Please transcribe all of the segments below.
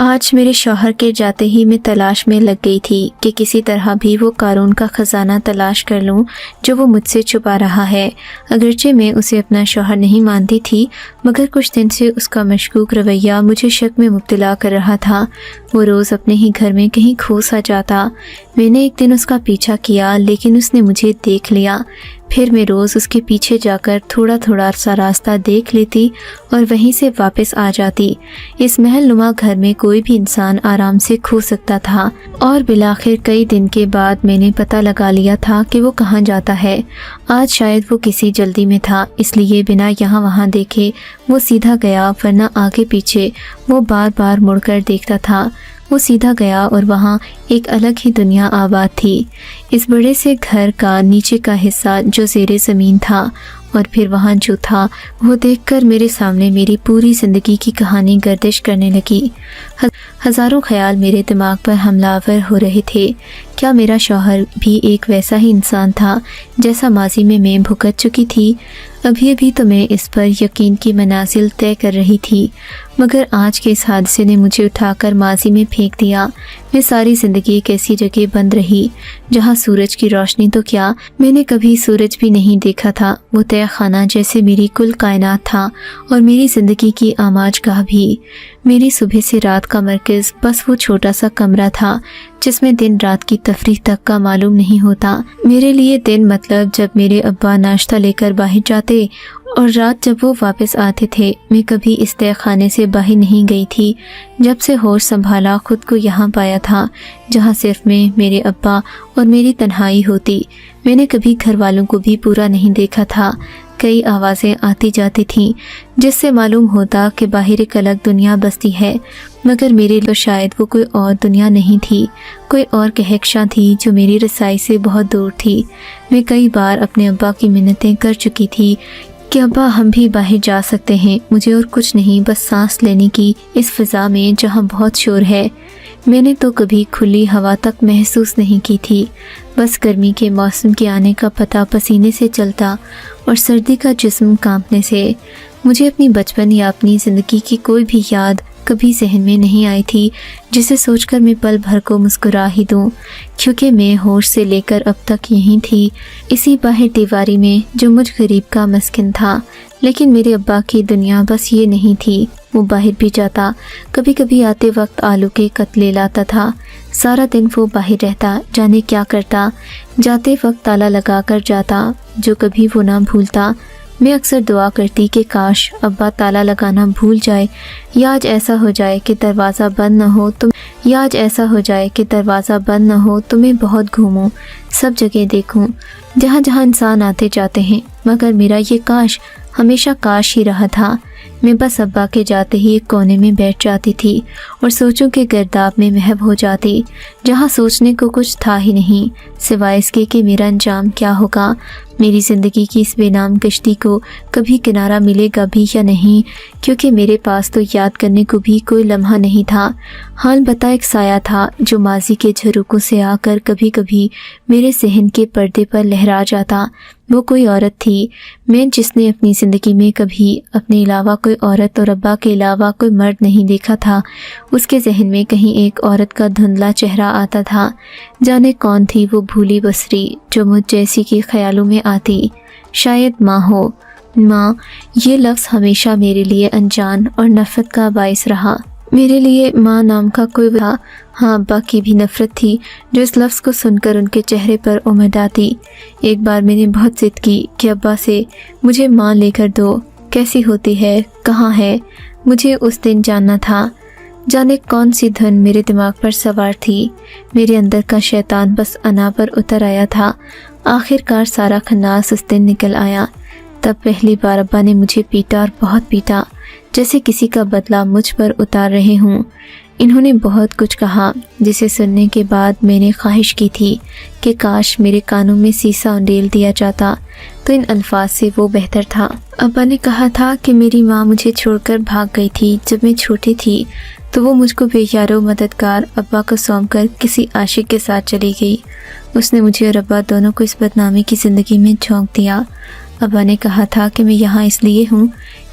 آج میرے شوہر کے جاتے ہی میں تلاش میں لگ گئی تھی کہ کسی طرح بھی وہ قارون کا خزانہ تلاش کر لوں جو وہ مجھ سے چھپا رہا ہے۔ اگرچہ میں اسے اپنا شوہر نہیں مانتی تھی، مگر کچھ دن سے اس کا مشکوک رویہ مجھے شک میں مبتلا کر رہا تھا۔ وہ روز اپنے ہی گھر میں کہیں کھو سا جاتا۔ میں نے ایک دن اس کا پیچھا کیا، لیکن اس نے مجھے دیکھ لیا۔ پھر میں روز اس کے پیچھے جا کر تھوڑا تھوڑا سا راستہ دیکھ لیتی اور وہیں سے واپس آ جاتی۔ اس محل نما گھر میں کوئی بھی انسان آرام سے کھو سکتا تھا، اور بالآخر کئی دن کے بعد میں نے پتہ لگا لیا تھا کہ وہ کہاں جاتا ہے۔ آج شاید وہ کسی جلدی میں تھا، اس لیے بنا یہاں وہاں دیکھے وہ سیدھا گیا، ورنہ آگے پیچھے وہ بار بار مڑ کر دیکھتا تھا۔ وہ سیدھا گیا اور وہاں ایک الگ ہی دنیا آباد تھی۔ اس بڑے سے گھر کا نیچے کا حصہ جو زیر زمین تھا، اور پھر وہاں جو تھا وہ دیکھ کر میرے سامنے میری پوری زندگی کی کہانی گردش کرنے لگی۔ ہزاروں خیال میرے دماغ پر حملہ آور ہو رہے تھے۔ کیا میرا شوہر بھی ایک ویسا ہی انسان تھا جیسا ماضی میں بھگت چکی تھی؟ ابھی ابھی تو میں اس پر یقین کی منازل طے کر رہی تھی، مگر آج کے اس حادثے نے مجھے اٹھا کر ماضی میں پھینک دیا۔ میں ساری زندگی ایک ایسی جگہ بند رہی جہاں سورج کی روشنی تو کیا، میں نے کبھی سورج بھی نہیں دیکھا تھا۔ وہ تہہ خانہ جیسے میری کل کائنات تھا، اور میری زندگی کی آماج گاہ بھی۔ میری صبح سے رات کا مرکز بس وہ چھوٹا سا کمرہ تھا جس میں دن رات کی تفریح تک کا معلوم نہیں ہوتا۔ میرے لیے دن مطلب جب میرے ابا ناشتہ لے کر باہر جاتے، اور رات جب وہ واپس آتے تھے۔ میں کبھی اس تہہ خانے سے باہر نہیں گئی تھی جب سے ہوش سنبھالا، خود کو یہاں پایا تھا جہاں صرف میں، میرے ابا اور میری تنہائی ہوتی۔ میں نے کبھی گھر والوں کو بھی پورا نہیں دیکھا تھا۔ کئی آوازیں آتی جاتی تھیں جس سے معلوم ہوتا کہ باہر ایک الگ دنیا بستی ہے، مگر میرے لیے شاید وہ کوئی اور دنیا نہیں تھی، کوئی اور کہکشاں تھی جو میری رسائی سے بہت دور تھی۔ میں کئی بار اپنے ابا کی منتیں کر چکی تھی کہ ابا ہم بھی باہر جا سکتے ہیں، مجھے اور کچھ نہیں، بس سانس لینے کی اس فضا میں جہاں بہت شور ہے۔ میں نے تو کبھی کھلی ہوا تک محسوس نہیں کی تھی، بس گرمی کے موسم کے آنے کا پتہ پسینے سے چلتا اور سردی کا جسم کانپنے سے۔ مجھے اپنی بچپن یا اپنی زندگی کی کوئی بھی یاد کبھی ذہن میں نہیں آئی تھی جسے سوچ کر میں پل بھر کو مسکرا ہی دوں، کیونکہ میں ہوش سے لے کر اب تک یہیں تھی، اسی باہر دیواری میں جو مجھ غریب کا مسکن تھا۔ لیکن میرے ابا کی دنیا بس یہ نہیں تھی، وہ باہر بھی جاتا، کبھی کبھی آتے وقت آلو کے قتلے لاتا تھا۔ سارا دن وہ باہر رہتا، جانے کیا کرتا، جاتے وقت تالا لگا کر جاتا جو کبھی وہ نہ بھولتا۔ میں اکثر دعا کرتی کہ کاش ابا تالا لگانا بھول جائے، یا آج ایسا ہو جائے کہ دروازہ بند نہ ہو تو میں بہت گھوموں، سب جگہ دیکھوں جہاں جہاں انسان آتے جاتے ہیں، مگر میرا یہ کاش ہمیشہ کاش ہی رہا تھا۔ میں بس ابا کے جاتے ہی ایک کونے میں بیٹھ جاتی تھی اور سوچوں کے گرداب میں محو ہو جاتی، جہاں سوچنے کو کچھ تھا ہی نہیں سوائے اس کے کہ میرا انجام کیا ہوگا، میری زندگی کی اس بے نام کشتی کو کبھی کنارہ ملے گا بھی یا نہیں، کیونکہ میرے پاس تو یاد کرنے کو بھی کوئی لمحہ نہیں تھا۔ حال بتا ایک سایہ تھا جو ماضی کے جھروکوں سے آ کر کبھی کبھی میرے ذہن کے پردے پر لہرا جاتا۔ وہ کوئی عورت تھی، میں جس نے اپنی زندگی میں کبھی اپنے علاوہ کوئی عورت اور ابا کے علاوہ کوئی مرد نہیں دیکھا تھا۔ اس کے ذہن میں کہیں ایک عورت کا دھندلا چہرہ آتا تھا، جانے کون تھی وہ بھولی بسری جو مجھ جیسی کے خیالوں میں آتی۔ شاید ماں ہو۔ ماں، یہ لفظ ہمیشہ میرے لیے انجان اور نفرت کا باعث رہا۔ میرے لیے ماں نام کا کوئی تھا، ہاں ابا کی بھی نفرت تھی جو اس لفظ کو سن کر ان کے چہرے پر امید آتی۔ ایک بار میں نے بہت ضد کی کہ ابا سے مجھے ماں لے کر دو، کیسی ہوتی ہے، کہاں ہے، مجھے اس دن جاننا تھا۔ جانے کون سی دھن میرے دماغ پر سوار تھی، میرے اندر کا شیطان بس انا پر اتر آیا تھا۔ آخر کار سارا خناس اس دن نکل آیا۔ تب پہلی بار ابا نے مجھے پیٹا اور بہت پیٹا، جیسے کسی کا بدلہ مجھ پر اتار رہے ہوں۔ انہوں نے بہت کچھ کہا جسے سننے کے بعد میں نے خواہش کی تھی کہ کاش میرے کانوں میں سیسا انڈیل دیا جاتا تو ان الفاظ سے وہ بہتر تھا۔ ابا نے کہا تھا کہ میری ماں مجھے چھوڑ کر بھاگ گئی تھی جب میں چھوٹی تھی، تو وہ مجھ کو بے یار و مددگار ابا کو سونپ کر کسی عاشق کے ساتھ چلی گئی۔ اس نے مجھے اور ابا دونوں کو اس بدنامی کی زندگی میں جھونک دیا۔ ابا نے کہا تھا کہ میں یہاں اس لیے ہوں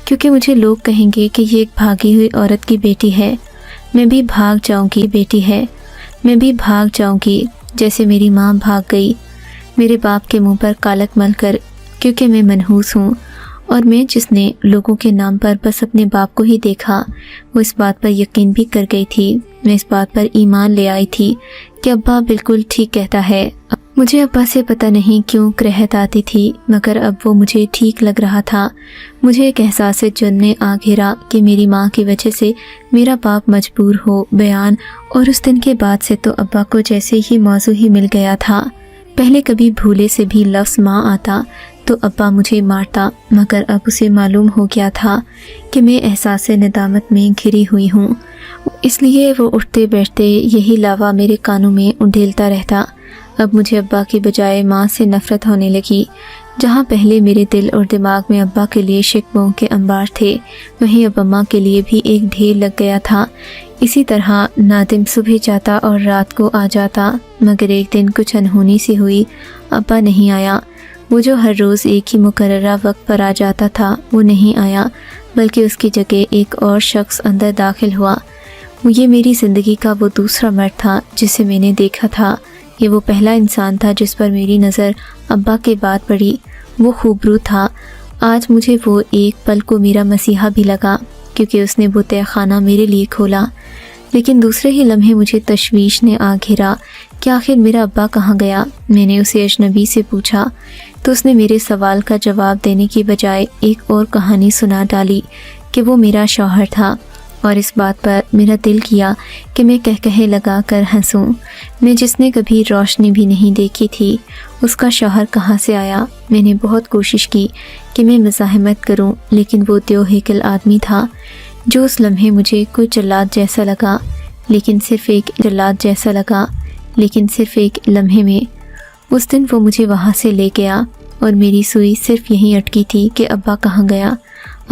کیونکہ مجھے لوگ کہیں گے کہ یہ ایک بھاگی ہوئی عورت کی بیٹی ہے۔ मैं भी भाग जाऊंगी, बेटी है, मैं भी भाग जाऊंगी जैसे मेरी माँ भाग गई। मेरे बाप के मुंह पर कालक मल कर, क्योंकि मैं मनहूस हूँ और मैं जिसने लोगों के नाम पर बस अपने बाप को ही देखा, वो इस बात पर यकीन भी कर गई थी। मैं इस बात पर ईमान ले आई थी कि अब्बा बिल्कुल ठीक कहता है। मुझे अब्बा से पता नहीं क्यों करहत आती थी, मगर अब वो मुझे ठीक लग रहा था। मुझे एक एहसास जुन ने आ घेरा कि मेरी माँ की वजह से मेरा बाप मजबूर हो बयान, और उस दिन के बाद से तो अब्बा को जैसे ही मौजू ही मिल गया था। पहले कभी भूले से भी लफ्ज़ माँ आता तो अब्बा मुझे मारता, मगर अब उसे मालूम हो गया था कि मैं एहसास नदामत में घिरी हुई हूँ, इसलिए वो उठते बैठते यही लावा मेरे कानों में उंडेलता रहता। अब मुझे अब्बा की बजाय माँ से नफ़रत होने लगी। जहाँ पहले मेरे दिल और दिमाग में अब्बा के लिए शिकवों के अंबार थे, वहीं अब अम्मा के लिए भी एक ढेर लग गया था। इसी तरह नादिम सुबह जाता और रात को आ जाता, मगर एक दिन कुछ अनहोनी सी हुई, अब्बा नहीं आया। वो जो हर रोज़ एक ही मुकर्ररा वक्त पर आ जाता था, वो नहीं आया, बल्कि उसकी जगह एक और शख्स अंदर दाखिल हुआ। ये मेरी ज़िंदगी का वो दूसरा मर्द था जिसे मैंने देखा था। ये वो पहला इंसान था जिस पर मेरी नज़र अब्बा के बाद पड़ी। वो खूबरू था। आज मुझे वो एक पल को मेरा मसीहा भी लगा, क्योंकि उसने वो तहखाना मेरे लिए खोला। लेकिन दूसरे ही लम्हे मुझे तशवीश ने आ घेरा कि आखिर मेरा अब्बा कहाँ गया। मैंने उसे अजनबी से पूछा तो उसने मेरे सवाल का जवाब देने की बजाय एक और कहानी सुना डाली कि वो मेरा शौहर था, और इस बात पर मेरा दिल किया कि मैं कह लगा कर हंसूं। मैं जिसने कभी रोशनी भी नहीं देखी थी, उसका शौहर कहाँ से आया। मैंने बहुत कोशिश की कि मैं मज़ाहमत करूं, लेकिन वो त्योहेकल आदमी था जो उस लम्हे मुझे कोई जल्लाद जैसा लगा, लेकिन सिर्फ़ एक लम्हे में। उस दिन वो मुझे वहाँ से ले गया और मेरी सुई सिर्फ़ यहीं अटकी थी कि अब्बा कहाँ गया।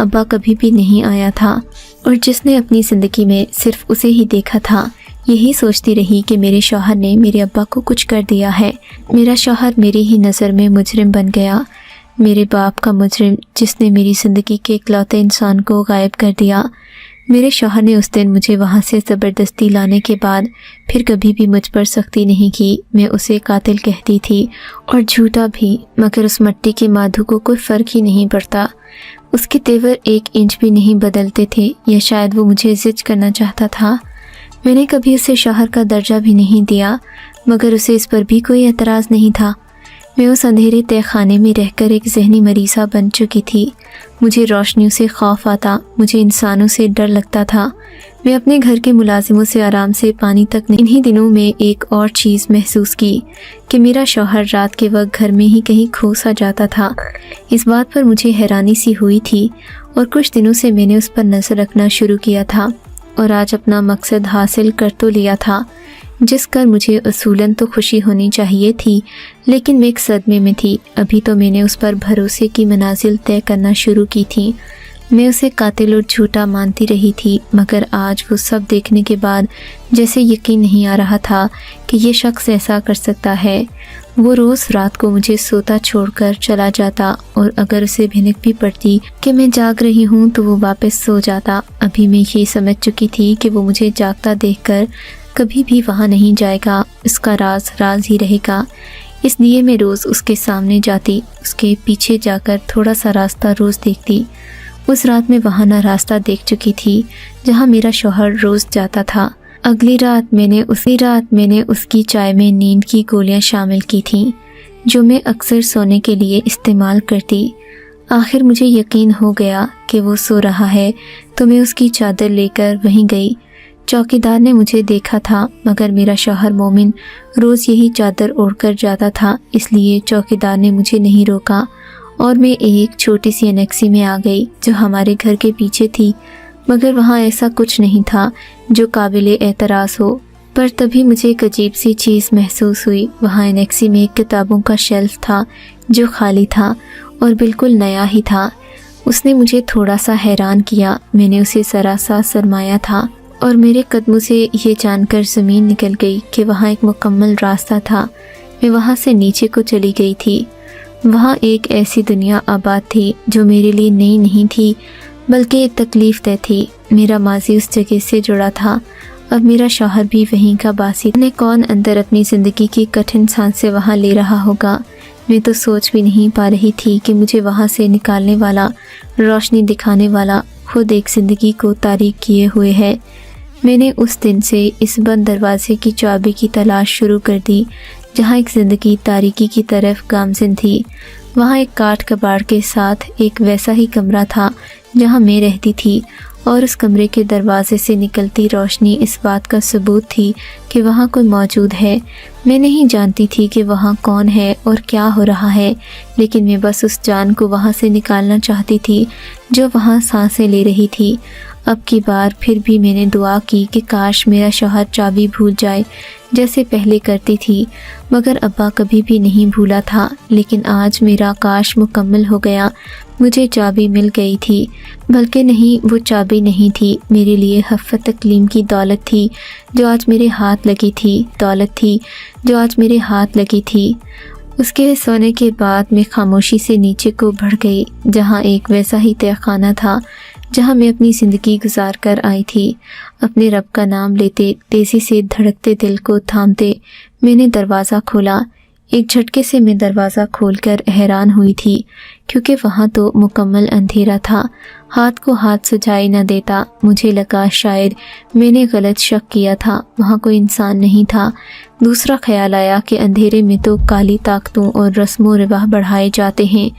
अब्बा कभी भी नहीं आया था, और जिसने अपनी ज़िंदगी में सिर्फ उसे ही देखा था, यही सोचती रही कि मेरे शौहर ने मेरे अब्बा को कुछ कर दिया है। मेरा शौहर मेरी ही नज़र में मुजरिम बन गया, मेरे बाप का मुजरिम, जिसने मेरी ज़िंदगी के इकलौते इंसान को गायब कर दिया। मेरे शौहर ने उस दिन मुझे वहाँ से ज़बरदस्ती लाने के बाद फिर कभी भी मुझ पर सख्ती नहीं की। मैं उसे कातिल कहती थी और झूठा भी, मगर उस मट्टी के माधु को कोई फ़र्क ही नहीं पड़ता। उसके तेवर 1 इंच भी नहीं बदलते थे, या शायद वो मुझे ज़िद करना चाहता था। मैंने कभी उसे शौहर का दर्जा भी नहीं दिया, मगर उसे इस पर भी कोई एतराज़ नहीं था। मैं उस अंधेरे तहखाने में रहकर एक जहनी मरीज़ा बन चुकी थी। मुझे रोशनियों से खौफ आता, मुझे इंसानों से डर लगता था। मैं अपने घर के मुलाजिमों से आराम से पानी तक नहीं। इन्हीं दिनों में एक और चीज़ महसूस की कि मेरा शौहर रात के वक्त घर में ही कहीं खो सा जाता था। इस बात पर मुझे हैरानी सी हुई थी, और कुछ दिनों से मैंने उस पर नज़र रखना शुरू किया था, और आज अपना मकसद हासिल कर तो लिया था, जिस कर मुझे असूलन तो खुशी होनी चाहिए थी, लेकिन मैं एक सदमे में थी। अभी तो मैंने उस पर भरोसे की मनाजिल तय करना शुरू की थी। मैं उसे कातिल और झूठा मानती रही थी, मगर आज वो सब देखने के बाद जैसे यकीन नहीं आ रहा था कि ये शख्स ऐसा कर सकता है। वो रोज़ रात को मुझे सोता छोड़कर चला जाता, और अगर उसे भिनक भी पड़ती कि मैं जाग रही हूँ तो वो वापस सो जाता। अभी मैं ये समझ चुकी थी कि वो मुझे जागता देखकर कभी भी वहाँ नहीं जाएगा, इसका राज राज ही रहेगा। इसलिए मैं रोज़ उसके सामने जाती, उसके पीछे जाकर थोड़ा सा रास्ता रोज़ देखती। उस रात में वहाँ ना रास्ता देख चुकी थी जहाँ मेरा शौहर रोज़ जाता था। अगली रात मैंने उसकी चाय में नींद की गोलियाँ शामिल की थीं, जो मैं अक्सर सोने के लिए इस्तेमाल करती। आखिर मुझे यकीन हो गया कि वो सो रहा है, तो मैं उसकी चादर लेकर वहीं गई। चौकीदार ने मुझे देखा था, मगर मेरा शौहर मोमिन रोज़ यही चादर ओढ़कर जाता था, इसलिए चौकीदार ने मुझे नहीं रोका, और मैं एक छोटी सी एनेक्सी में आ गई जो हमारे घर के पीछे थी। मगर वहाँ ऐसा कुछ नहीं था जो काबिल एतराज़ हो। पर तभी मुझे एक अजीब सी चीज़ महसूस हुई। वहाँ एनेक्सी में एक किताबों का शेल्फ था जो खाली था और बिल्कुल नया ही था। उसने मुझे थोड़ा सा हैरान किया। मैंने उसे ज़रा सा सरमाया था, और मेरे कदमों से ये जानकर ज़मीन निकल गई कि वहाँ एक मुकम्मल रास्ता था। मैं वहाँ से नीचे को चली गई थी। वहाँ एक ऐसी दुनिया आबाद थी जो मेरे लिए नई नहीं थी, बल्कि ये तकलीफ दह थी। मेरा माजी उस जगह से जुड़ा था, अब मेरा शौहर भी वहीं का बासी। ने कौन अंदर अपनी ज़िंदगी की कठिन सांसें वहाँ ले रहा होगा। मैं तो सोच भी नहीं पा रही थी कि मुझे वहाँ से निकालने वाला, रोशनी दिखाने वाला खुद एक ज़िंदगी को तारीक किए हुए है। मैंने उस दिन से इस बंद दरवाजे की चाबी की तलाश शुरू कर दी, जहाँ एक ज़िंदगी तारीकी की तरफ गामज़िन थी। वहाँ एक काठ कबाड़ के साथ एक वैसा ही कमरा था जहाँ मैं रहती थी, और उस कमरे के दरवाजे से निकलती रोशनी इस बात का सबूत थी कि वहाँ कोई मौजूद है। मैं नहीं जानती थी कि वहाँ कौन है और क्या हो रहा है, लेकिन मैं बस उस जान को वहाँ से निकालना चाहती थी जो वहाँ सांसें ले रही थी। अब की बार फिर भी मैंने दुआ की कि काश मेरा शौहर चाबी भूल जाए जैसे पहले करती थी, मगर अब्बा कभी भी नहीं भूला था। लेकिन आज मेरा काश मुकम्मल हो गया। मुझे चाबी मिल गई थी, बल्कि नहीं, वो चाबी नहीं थी, मेरे लिए हफ़्फ़त तकलीम की दौलत थी जो आज मेरे हाथ लगी थी। दौलत थी जो आज मेरे हाथ लगी थी। उसके सोने के बाद मैं खामोशी से नीचे को बढ़ गई, जहाँ एक वैसा ही तहखाना था जहाँ मैं अपनी ज़िंदगी गुजार कर आई थी। अपने रब का नाम लेते, तेज़ी से धड़कते दिल को थामते मैंने दरवाज़ा खोला। एक झटके से मैं दरवाज़ा खोलकर हैरान हुई थी, क्योंकि वहाँ तो मुकम्मल अंधेरा था। हाथ को हाथ सुझाई न देता। मुझे लगा शायद मैंने गलत शक किया था, वहाँ कोई इंसान नहीं था। दूसरा ख्याल आया कि अंधेरे में तो काली ताकतों और रस्मों रिवाज बढ़ाए जाते हैं,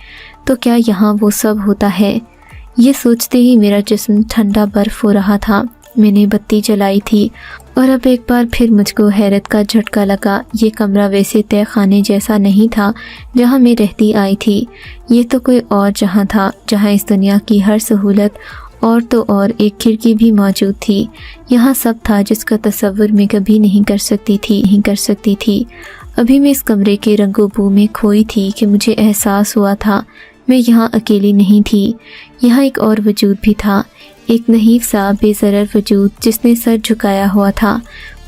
तो क्या यहाँ वो सब होता है। ये सोचते ही मेरा जिस्म ठंडा बर्फ़ हो रहा था। मैंने बत्ती जलाई थी और अब एक बार फिर मुझको हैरत का झटका लगा। ये कमरा वैसे तहखाने जैसा नहीं था जहाँ मैं रहती आई थी। ये तो कोई और जहाँ था, जहाँ इस दुनिया की हर सहूलत और तो और एक खिड़की भी मौजूद थी। यहाँ सब था जिसका तसव्वुर मैं कभी नहीं कर सकती थी। अभी मैं इस कमरे के रंगो-बू में खोई थी कि मुझे एहसास हुआ था मैं यहाँ अकेली नहीं थी। यहाँ एक और वजूद भी था, एक नहीफ सा बेज़रर वजूद जिसने सर झुकाया हुआ था।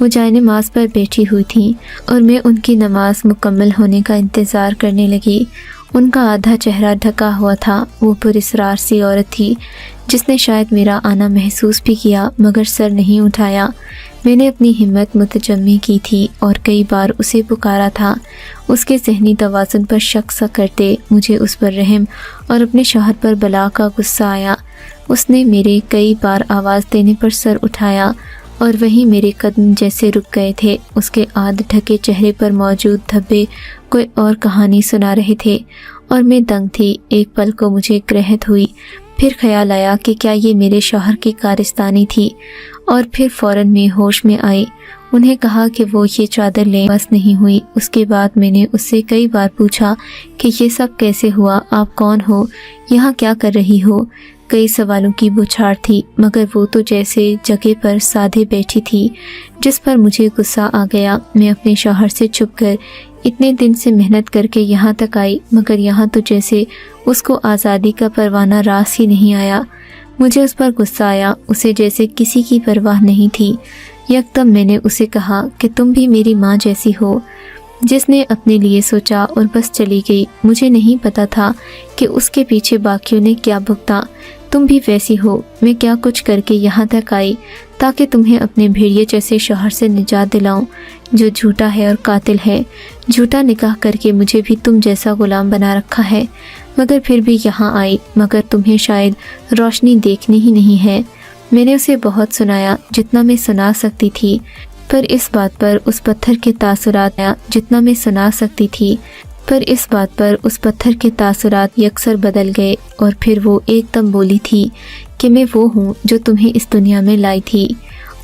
वो जाए नमाज पर बैठी हुई थी और मैं उनकी नमाज मुकम्मल होने का इंतज़ार करने लगी। उनका आधा चेहरा ढका हुआ था। वो पुरस्रार सी औरत थी जिसने शायद मेरा आना महसूस भी किया, मगर सर नहीं उठाया। मैंने अपनी हिम्मत मुतजम्मी की थी और कई बार उसे पुकारा था। उसके ज़हनी तवाज़ुन पर शक सा करते मुझे उस पर रहम और अपने शौहर पर बला का गुस्सा आया। उसने मेरे कई बार आवाज़ देने पर सर उठाया और वहीं मेरे कदम जैसे रुक गए थे। उसके आध ढके चेहरे पर मौजूद धब्बे कोई और कहानी सुना रहे थे और मैं दंग थी। एक पल को मुझे करहत हुई, फिर ख्याल आया कि क्या ये मेरे शौहर की कारिस्तानी थी, और फिर फ़ौरन मैं होश में आई। उन्हें कहा कि वो ये चादर लें, बस नहीं हुई। उसके बाद मैंने उससे कई बार पूछा कि ये सब कैसे हुआ, आप कौन हो, यहाँ क्या कर रही हो। कई सवालों की बौछार थी, मगर वो तो जैसे जगह पर साधे बैठी थी, जिस पर मुझे गुस्सा आ गया। मैं अपने शौहर से छुपकर इतने दिन से मेहनत करके यहाँ तक आई, मगर यहाँ तो जैसे उसको आज़ादी का परवाना रास ही नहीं आया। मुझे उस पर गुस्सा आया, उसे जैसे किसी की परवाह नहीं थी। यकदम मैंने उसे कहा कि तुम भी मेरी माँ जैसी हो, जिसने अपने लिए सोचा और बस चली गई। मुझे नहीं पता था कि उसके पीछे बाकियों ने क्या भुगता। तुम भी वैसी हो। मैं क्या कुछ करके यहाँ तक आई ताकि तुम्हें अपने भेड़िए जैसे शौहर से निजात दिलाऊं, जो झूठा है और कातिल है। झूठा निकाह करके मुझे भी तुम जैसा गुलाम बना रखा है, मगर फिर भी यहाँ आई। मगर तुम्हें शायद रोशनी देखनी ही नहीं है। मैंने उसे बहुत सुनाया जितना मैं सुना सकती थी, पर इस बात पर उस पत्थर के तासुरात जितना मैं सुना सकती थी, पर इस बात पर उस पत्थर के तासुरात यकसर बदल गए। और फिर वो एकदम बोली थी कि मैं वो हूँ जो तुम्हें इस दुनिया में लाई थी।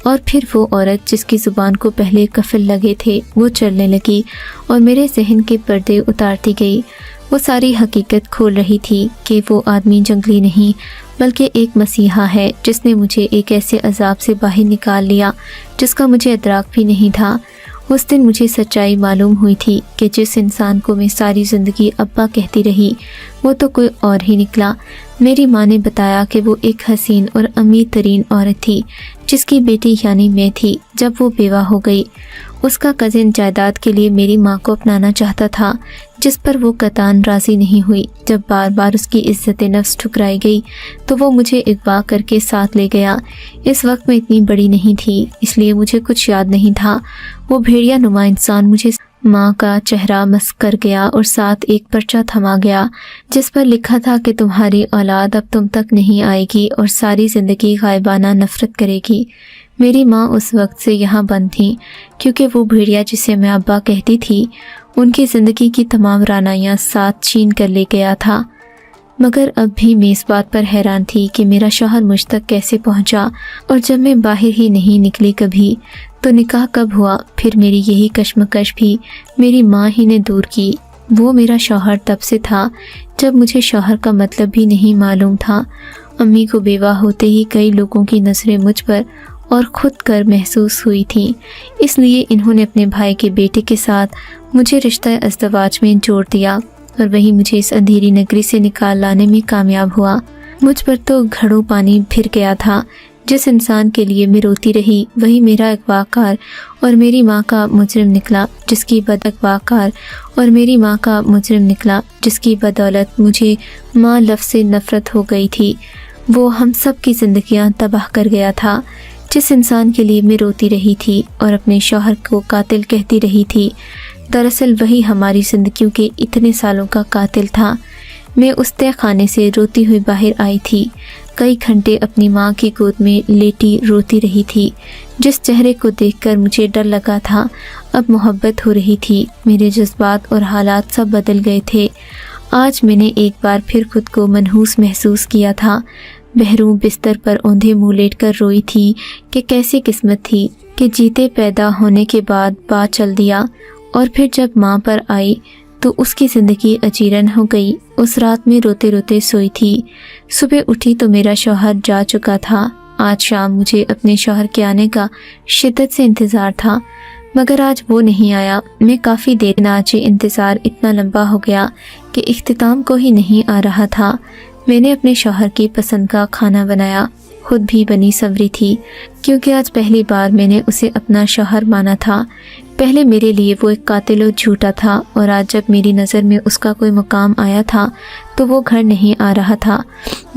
और फिर वो औरत जिसकी ज़ुबान को पहले कफल लगे थे, वो चलने लगी और मेरे जहन के पर्दे उतारती गई। वो सारी हकीकत खोल रही थी कि वो आदमी जंगली नहीं, बल्कि एक मसीहा है जिसने मुझे एक ऐसे अजाब से बाहर निकाल लिया जिसका मुझे अदराक भी नहीं था। उस दिन मुझे सच्चाई मालूम हुई थी कि जिस इंसान को मैं सारी ज़िंदगी अब्बा कहती रही, वो तो कोई और ही निकला। मेरी माँ ने बताया कि वो एक हसीन और अमीर तरीन औरत थी जिसकी बेटी यानी मैं थी। जब वो बेवा हो गई, उसका कज़िन जायदाद के लिए मेरी माँ को अपनाना चाहता था, जिस पर वो कतान राज़ी नहीं हुई। जब बार बार उसकी इज्जत नफ्स ठुकराई गई तो वो मुझे अगवा करके साथ ले गया। इस वक्त मैं इतनी बड़ी नहीं थी, इसलिए मुझे कुछ याद नहीं था। वो भेड़िया नुमा इंसान मुझे माँ का चेहरा मस कर गया और साथ एक पर्चा थमा गया जिस पर लिखा था कि तुम्हारी औलाद अब तुम तक नहीं आएगी और सारी ज़िंदगी गायबाना नफ़रत करेगी। मेरी माँ उस वक्त से यहाँ बंद थी क्योंकि वो भेड़िया जिसे मैं अब्बा कहती थी उनकी ज़िंदगी की तमाम रानाइयाँ साथ छीन कर ले गया था। मगर अब भी मैं इस बात पर हैरान थी कि मेरा शौहर मुझ तक कैसे पहुँचा, और जब मैं बाहर ही नहीं निकली कभी तो निकाह कब हुआ। फिर मेरी यही कश्मकश भी मेरी माँ ही ने दूर की। वो मेरा शौहर तब से था जब मुझे शौहर का मतलब भी नहीं मालूम था। अम्मी को बेवा होते ही कई लोगों की नज़रें मुझ पर और ख़ुद कर महसूस हुई थी, इसलिए इन्होंने अपने भाई के बेटे के साथ मुझे रिश्ता अज़दवाज में जोड़ दिया और वही मुझे इस अंधेरी नगरी से निकाल लाने में कामयाब हुआ। मुझ पर तो घड़ों पानी फिर गया था। जिस इंसान के लिए मैं रोती रही वही मेरा अगवाकार और मेरी माँ का मुजरिम निकला, जिसकी बदौलत मुझे माँ लफ्ज़ से नफ़रत हो गई थी। वो हम सब की ज़िंदगियाँ तबाह कर गया था। जिस इंसान के लिए मैं रोती रही थी और अपने शौहर को कातिल कहती रही थी, दरअसल वही हमारी ज़िंदगियों के इतने सालों का कातिल था। मैं उस तय खाने से रोती हुई बाहर आई थी। कई घंटे अपनी माँ की गोद में लेटी रोती रही थी। जिस चेहरे को देखकर मुझे डर लगा था अब मोहब्बत हो रही थी। मेरे जज्बात और हालात सब बदल गए थे। आज मैंने एक बार फिर खुद को मनहूस महसूस किया था। बहरूं बिस्तर पर औंधे मुँह लेटकर रोई थी कि कैसी किस्मत थी कि जीते पैदा होने के बाद बात चल दिया, और फिर जब माँ पर आई तो उसकी ज़िंदगी अजीरन हो गई। उस रात में रोते रोते सोई थी। सुबह उठी तो मेरा शौहर जा चुका था। आज शाम मुझे अपने शौहर के आने का शिद्दत से इंतज़ार था, मगर आज वो नहीं आया। मैं काफ़ी देर नाचे इंतज़ार इतना लंबा हो गया कि इख्तिताम को ही नहीं आ रहा था। मैंने अपने शौहर की पसंद का खाना बनाया, खुद भी बनी संवरी थी, क्योंकि आज पहली बार मैंने उसे अपना शौहर माना था। पहले मेरे लिए वो एक कातिल और झूठा था, और आज जब मेरी नज़र में उसका कोई मुकाम आया था तो वो घर नहीं आ रहा था।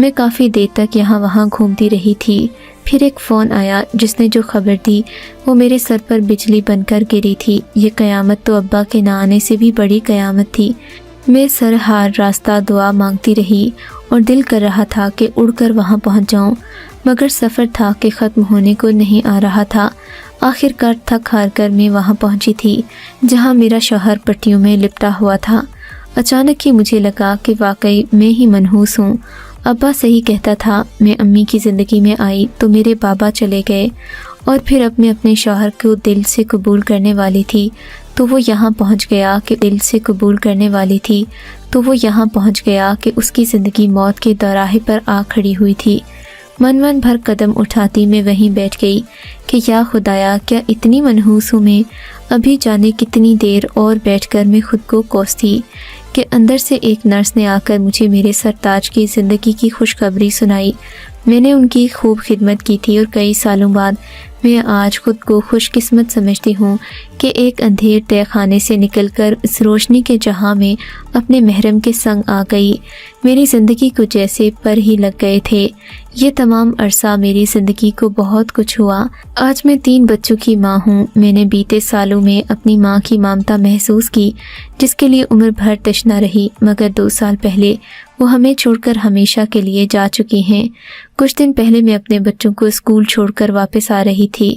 मैं काफ़ी देर तक यहाँ वहाँ घूमती रही थी। फिर एक फ़ोन आया जिसने जो खबर दी वो मेरे सर पर बिजली बनकर गिरी थी। ये क़यामत तो अब्बा के ना आने से भी बड़ी क़यामत थी। मैं सर हार रास्ता दुआ मांगती रही और दिल कर रहा था कि उड़कर वहाँ पहुँच जाऊँ, मगर सफ़र था कि ख़त्म होने को नहीं आ रहा था। आखिरकार थक हार कर मैं वहाँ पहुँची थी जहाँ मेरा शौहर पट्टियों में लिपटा हुआ था। अचानक ही मुझे लगा कि वाकई मैं ही मनहूस हूँ। अब्बा सही कहता था। मैं अम्मी की ज़िंदगी में आई तो मेरे बाबा चले गए, और फिर अब मैं अपने शौहर को दिल से कबूल करने वाली थी तो वो यहाँ पहुँच गया कि उसकी ज़िंदगी मौत के दौराहे पर आ खड़ी हुई थी। मन भर कदम उठाती मैं वहीं बैठ गई कि या खुदाया, क्या इतनी मनहूस हूँ मैं। अभी जाने कितनी देर और बैठकर मैं खुद को कोसती कि अंदर से एक नर्स ने आकर मुझे मेरे सरताज की ज़िंदगी की खुशखबरी सुनाई। मैंने उनकी खूब खिदमत की थी और कई सालों बाद मैं आज खुद को खुशकिस्मत समझती हूँ कि एक अंधेर तय खाने से निकलकर इस रोशनी के जहां में अपने महरम के संग आ गई। मेरी ज़िंदगी को जैसे पर ही लग गए थे। ये तमाम अरसा मेरी ज़िंदगी को बहुत कुछ हुआ। आज मैं 3 बच्चों की माँ हूँ। मैंने बीते सालों में अपनी माँ की ममता महसूस की जिसके लिए उम्र भर तशना रही, मगर 2 साल पहले वो हमें छोड़कर हमेशा के लिए जा चुकी हैं। कुछ दिन पहले मैं अपने बच्चों को स्कूल छोड़कर वापस आ रही थी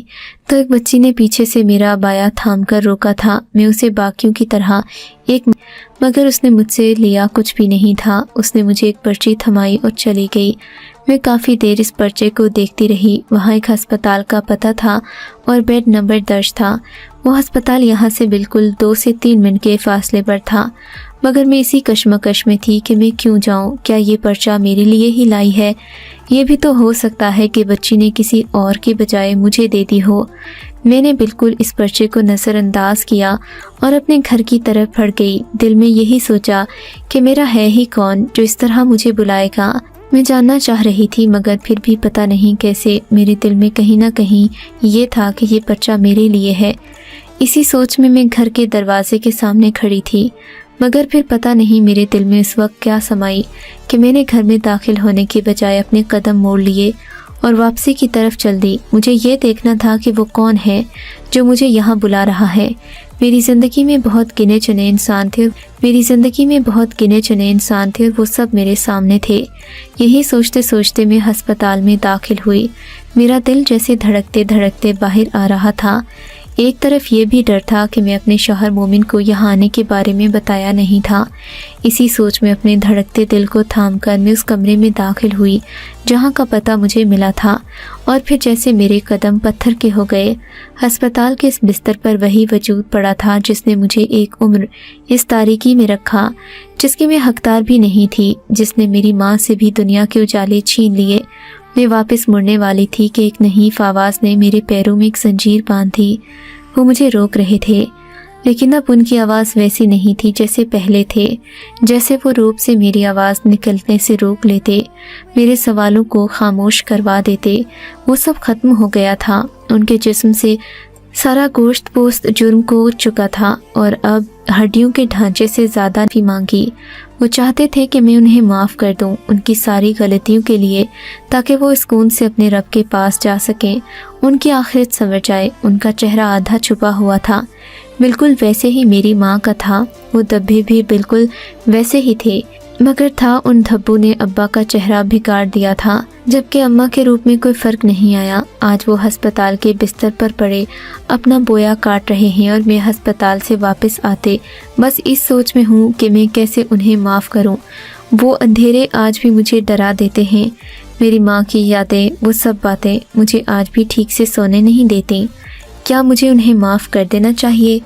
तो एक बच्ची ने पीछे से मेरा बाया थाम कर रोका था। मैं उसे बाकियों की तरह मगर उसने मुझसे लिया कुछ भी नहीं था। उसने मुझे एक पर्ची थमाई और चली गई। मैं काफ़ी देर इस पर्चे को देखती रही। वहाँ एक अस्पताल का पता था और बेड नंबर दर्ज था। वो अस्पताल यहाँ से बिल्कुल 2 से 3 मिनट के फासले पर था, मगर मैं इसी कश्मकश में थी कि मैं क्यों जाऊँ। क्या ये पर्चा मेरे लिए ही लाई है? ये भी तो हो सकता है कि बच्ची ने किसी और के बजाय मुझे दे दी हो। मैंने बिल्कुल इस पर्चे को नज़रअंदाज किया और अपने घर की तरफ बढ़ गई। दिल में यही सोचा कि मेरा है ही कौन जो इस तरह मुझे बुलाएगा। मैं जानना चाह रही थी, मगर फिर भी पता नहीं कैसे मेरे दिल में कहीं ना कहीं ये था कि ये पर्चा मेरे लिए है। इसी सोच में मैं घर के दरवाजे के सामने खड़ी थी। मगर फिर पता नहीं मेरे दिल में उस वक्त क्या समाई कि मैंने घर में दाखिल होने के बजाय अपने कदम मोड़ लिए और वापसी की तरफ चल दी। मुझे ये देखना था कि वो कौन है जो मुझे यहाँ बुला रहा है। मेरी ज़िंदगी में बहुत गिने चुने इंसान थे और वो सब मेरे सामने थे। यही सोचते सोचते मैं अस्पताल में दाखिल हुई। मेरा दिल जैसे धड़कते धड़कते बाहर आ रहा था। एक तरफ ये भी डर था कि मैं अपने शौहर मोमिन को यहाँ आने के बारे में बताया नहीं था। इसी सोच में अपने धड़कते दिल को थामकर मैं उस कमरे में दाखिल हुई जहाँ का पता मुझे मिला था, और फिर जैसे मेरे कदम पत्थर के हो गए। अस्पताल के इस बिस्तर पर वही वजूद पड़ा था जिसने मुझे एक उम्र इस तारीकी में रखा, जिसकी मैं हकदार भी नहीं थी, जिसने मेरी माँ से भी दुनिया के उजाले छीन लिए। मैं वापस मुड़ने वाली थी कि एक नहीफ आवाज़ ने मेरे पैरों में एक जंजीर बांध दी। वो मुझे रोक रहे थे, लेकिन अब उनकी आवाज़ वैसी नहीं थी जैसे पहले थे, जैसे वो रूप से मेरी आवाज़ निकलने से रोक लेते, मेरे सवालों को खामोश करवा देते। वो सब ख़त्म हो गया था। उनके जिस्म से सारा गोश्त पोस्त जुर्म को उठ चुका था और अब हड्डियों के ढांचे से ज़्यादा भी मांगी। वो चाहते थे कि मैं उन्हें माफ़ कर दूं उनकी सारी गलतियों के लिए, ताकि वो सुकून से अपने रब के पास जा सकें, उनकी आखिरत संवर जाए। उनका चेहरा आधा छुपा हुआ था, बिल्कुल वैसे ही मेरी माँ का था। वो धब्बे भी बिल्कुल वैसे ही थे, मगर था उन धब्बों ने अब्बा का चेहरा बिगाड़ दिया था, जबकि अम्मा के रूप में कोई फ़र्क नहीं आया। आज वो अस्पताल के बिस्तर पर पड़े अपना बोया काट रहे हैं और मैं अस्पताल से वापस आते बस इस सोच में हूँ कि मैं कैसे उन्हें माफ़ करूँ। वो अंधेरे आज भी मुझे डरा देते हैं। मेरी माँ की यादें, वो सब बातें मुझे आज भी ठीक से सोने नहीं देती। क्या मुझे उन्हें माफ़ कर देना चाहिए?